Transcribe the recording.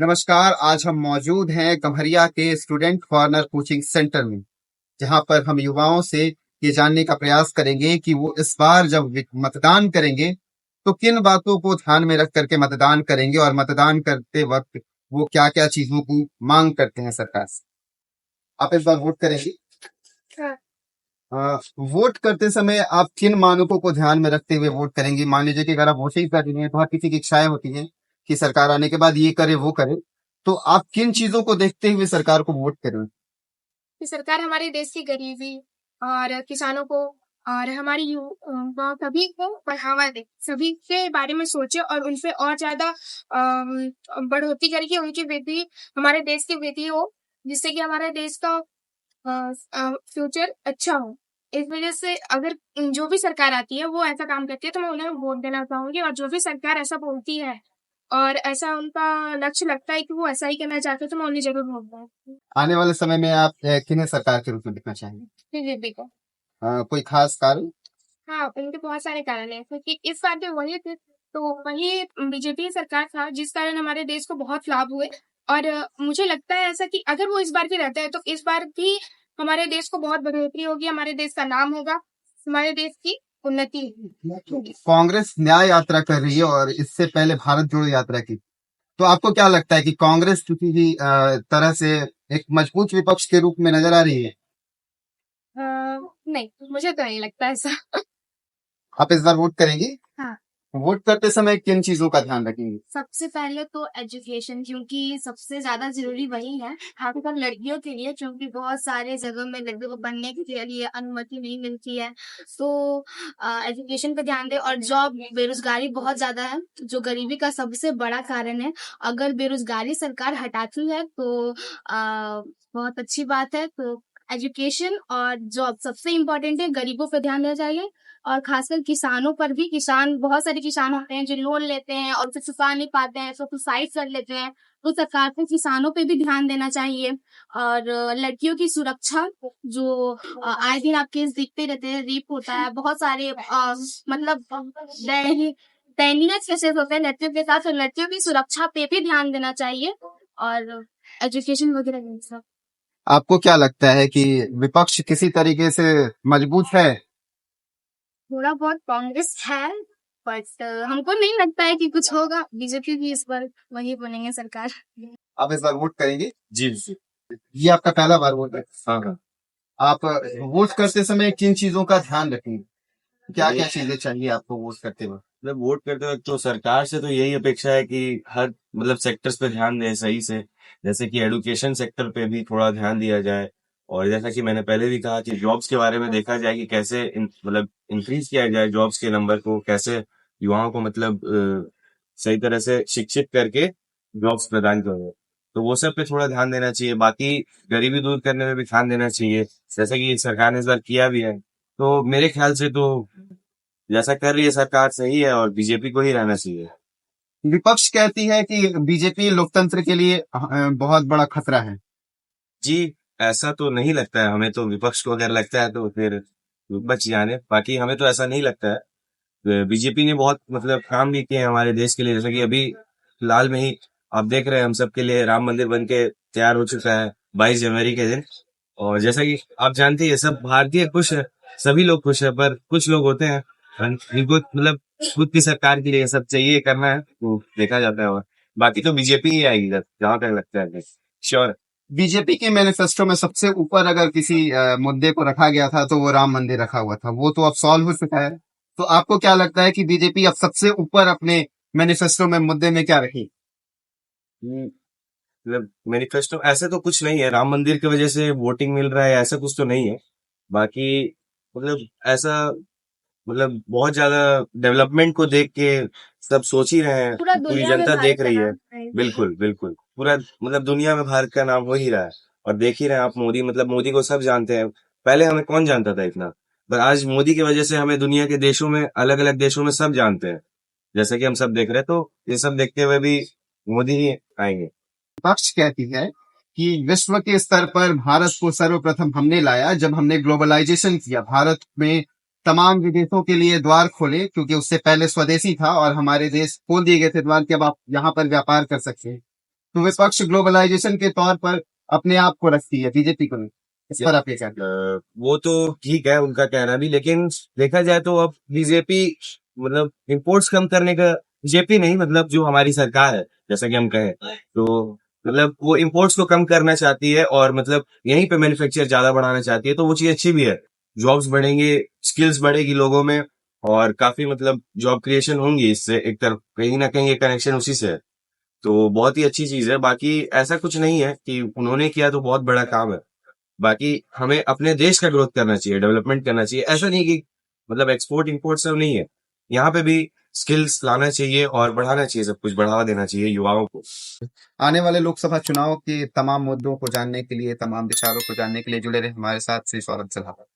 नमस्कार। आज हम मौजूद हैं कमरिया के स्टूडेंट कॉर्नर कोचिंग सेंटर में, जहां पर हम युवाओं से ये जानने का प्रयास करेंगे कि वो इस बार जब मतदान करेंगे तो किन बातों को ध्यान में रख करके मतदान करेंगे और मतदान करते वक्त वो क्या क्या चीजों की मांग करते हैं सरकार से। आप इस बार वोट करेंगे? हाँ। वोट करते समय आप किन मानकों को ध्यान में रखते हुए वोट करेंगे? मान लीजिए कि अगर आप वोट ही कर रही हैं तो हर किसी की इच्छाएं होती हैं कि सरकार आने के बाद ये करे वो करे, तो आप किन चीजों को देखते हुए सरकार को वोट करें? कि सरकार हमारे देश की गरीबी और किसानों को और हमारी सभी को बढ़ावा दे, सभी के बारे में सोचे और उनपे और ज्यादा बढ़ोतरी करके उनकी वृद्धि, हमारे देश की वृद्धि हो, जिससे कि हमारे देश का फ्यूचर अच्छा हो। इस वजह से अगर जो भी सरकार आती है वो ऐसा काम करती है तो मैं उन्हें वोट देना चाहूंगी, और जो भी सरकार ऐसा बोलती है और ऐसा उनका लक्ष्य लगता है कि वो ऐसा ही करना चाहते हैं तो मैं उन्हें जरूर वोट दूंगी। आने वाले समय में आप किन्हें सरकार के रूप में देखना चाहेंगे? बीजेपी को। कोई खास कारण? हाँ, उनके बहुत सारे कारण हैं, क्योंकि इस बार भी वही थे, तो वही बीजेपी सरकार था जिस कारण हमारे देश को बहुत लाभ हुए। और मुझे लगता है ऐसा कि अगर वो इस बार भी रहता है तो इस बार भी हमारे देश को बहुत बढ़ोतरी होगी, हमारे देश का नाम होगा, हमारे देश की उन्नति होगी। कांग्रेस न्याय यात्रा कर रही है और इससे पहले भारत जोड़ो यात्रा की, तो आपको क्या लगता है कि कांग्रेस किसी भी तरह से एक मजबूत विपक्ष के रूप में नजर आ रही है? नहीं, मुझे तो नहीं लगता ऐसा। आप इस बार वोट करेंगे? हाँ। वोट करते समय किन चीजों का ध्यान रखेंगे? सबसे पहले तो एजुकेशन, क्योंकि सबसे ज्यादा जरूरी वही है, खासकर लड़कियों के लिए, क्योंकि बहुत सारे जगह में लड़कियों को पढ़ने के लिए अनुमति नहीं मिलती है। तो एजुकेशन पे ध्यान दे। और जॉब, बेरोजगारी बहुत ज्यादा है जो गरीबी का सबसे बड़ा कारण है। अगर बेरोजगारी सरकार हटाती है तो बहुत अच्छी बात है। तो एजुकेशन और जॉब सबसे इम्पोर्टेंट है, गरीबों पे ध्यान देना चाहिए। और खासकर किसानों पर भी, किसान, बहुत सारे किसान होते हैं जो लोन लेते हैं और उसे चुका नहीं पाते हैं, तो सुसाइड कर लेते हैं। तो सरकार को किसानों पे भी ध्यान देना चाहिए। और लड़कियों की सुरक्षा, जो आए दिन आप केस दिखते रहते हैं, रेप होता है, बहुत सारे मतलब दयनीय केसेस होते हैं लड़कियों के साथ, तो लड़कियों की सुरक्षा पे भी ध्यान देना चाहिए। और एजुकेशन वगैरह सब। आपको क्या लगता है कि विपक्ष किसी तरीके से मजबूत है? थोड़ा बहुत कांग्रेस है, बट हमको नहीं लगता है कि कुछ होगा। बीजेपी भी इस बार वही बनेंगे सरकार। आप इस बार वोट करेंगे? जी जी। ये आपका पहला बार वोट है? हाँ हाँ। आप वोट करते समय किन चीजों का ध्यान रखेंगे? क्या क्या चीजें चाहिए आपको वोट करते वक्त? मतलब वोट करते वक्त तो सरकार से तो यही अपेक्षा है कि हर मतलब सेक्टर्स पे ध्यान दें सही से। जैसे कि एडुकेशन सेक्टर पे भी थोड़ा ध्यान दिया जाए। और जैसा कि मैंने पहले भी कहा कि जॉब्स के बारे में देखा जाए कि कैसे मतलब इंक्रीज किया जाए जॉब्स के नंबर को, कैसे युवाओं को मतलब सही तरह से शिक्षित करके जॉब्स प्रदान करें। तो वो सब पे थोड़ा ध्यान देना चाहिए। बाकी गरीबी दूर करने में भी ध्यान देना चाहिए, जैसा कि सरकार ने इस बार किया भी है। तो मेरे ख्याल से तो जैसा कर रही है सरकार सही है और बीजेपी को ही रहना चाहिए। विपक्ष कहती है कि बीजेपी लोकतंत्र के लिए बहुत बड़ा खतरा है। जी, ऐसा तो नहीं लगता है हमें। तो विपक्ष को अगर लगता है तो फिर विपक्ष जाने, बाकी हमें तो ऐसा नहीं लगता है। बीजेपी ने बहुत मतलब काम भी किए हैं हमारे देश के लिए। जैसे कि अभी फिलहाल में ही आप देख रहे हैं, हम सब के लिए राम मंदिर बन के तैयार हो चुका है 22 जनवरी के दिन। और जैसा कि आप जानते हैं सब भारतीय खुश है, सभी लोग खुश है, पर कुछ लोग होते हैं इनको मतलब खुद की सरकार के लिए सब चाहिए करना है तो देखा जाता है। और बाकी तो बीजेपी ही आएगी जहां तक लगता है। श्योर। बीजेपी के मैनिफेस्टो में सबसे ऊपर अगर किसी मुद्दे को रखा गया था तो वो राम मंदिर रखा हुआ था, वो तो अब सॉल्व हो चुका है। तो आपको क्या लगता है कि बीजेपी अब सबसे ऊपर अपने मैनिफेस्टो में मुद्दे में क्या रखी? मतलब मैनिफेस्टो ऐसे तो कुछ नहीं है, राम मंदिर की वजह से वोटिंग मिल रहा है ऐसा कुछ तो नहीं है। बाकी मतलब ऐसा मतलब बहुत ज्यादा डेवलपमेंट को देख के सब सोच ही रहे हैं, पूरा पूरी दुनिया में जनता भारत देख का रही है। नाम है। बिल्कुल बिल्कुल, पूरा मतलब दुनिया में भारत का नाम हो ही रहा है। और देख ही रहे हैं आप, मोदी मतलब मोदी को सब जानते हैं। पहले हमें कौन जानता था इतना, पर आज मोदी की वजह से हमें दुनिया के देशों में, अलग अलग देशों में सब जानते हैं, जैसे कि हम सब देख रहे हैं। तो ये सब देखते हुए भी मोदी ही आएंगे। विपक्ष कहती है कि विश्व के स्तर पर भारत को सर्वप्रथम हमने लाया जब हमने ग्लोबलाइजेशन किया, भारत में तमाम विदेशों के लिए द्वार खोले, क्योंकि उससे पहले स्वदेशी था और हमारे देश खोल दिए गए थे द्वार कि अब आप यहाँ पर व्यापार कर सकते हैं। तो विपक्ष ग्लोबलाइजेशन के तौर पर अपने आप को रखती है, बीजेपी को नहीं। इस पर आप क्या कहते हैं? वो तो ठीक है उनका कहना भी, लेकिन देखा जाए तो अब बीजेपी मतलब इंपोर्ट्स कम करने का, बीजेपी नहीं मतलब जो हमारी सरकार है जैसा कि हम कहें तो मतलब वो इंपोर्ट्स को कम करना चाहती है और मतलब यहीं पे मैन्युफैक्चर ज्यादा बढ़ाना चाहती है, तो वो चीज अच्छी भी है। जॉब्स बढ़ेंगे, स्किल्स बढ़ेगी लोगों में और काफी मतलब जॉब क्रिएशन होंगी इससे, एक तरफ कहीं ना कहीं ये कनेक्शन उसी से है, तो बहुत ही अच्छी चीज है। बाकी ऐसा कुछ नहीं है कि उन्होंने किया तो बहुत बड़ा काम है, बाकी हमें अपने देश का ग्रोथ करना चाहिए, डेवलपमेंट करना चाहिए। ऐसा नहीं कि मतलब एक्सपोर्ट इंपोर्ट सब नहीं है, यहाँ पे भी स्किल्स लाना चाहिए और बढ़ाना चाहिए, सब कुछ बढ़ावा देना चाहिए युवाओं को। आने वाले लोकसभा चुनाव के तमाम मुद्दों को जानने के लिए, तमाम विचारों को जानने के लिए जुड़े रहे हमारे साथ। श्री सौरभ सलाह।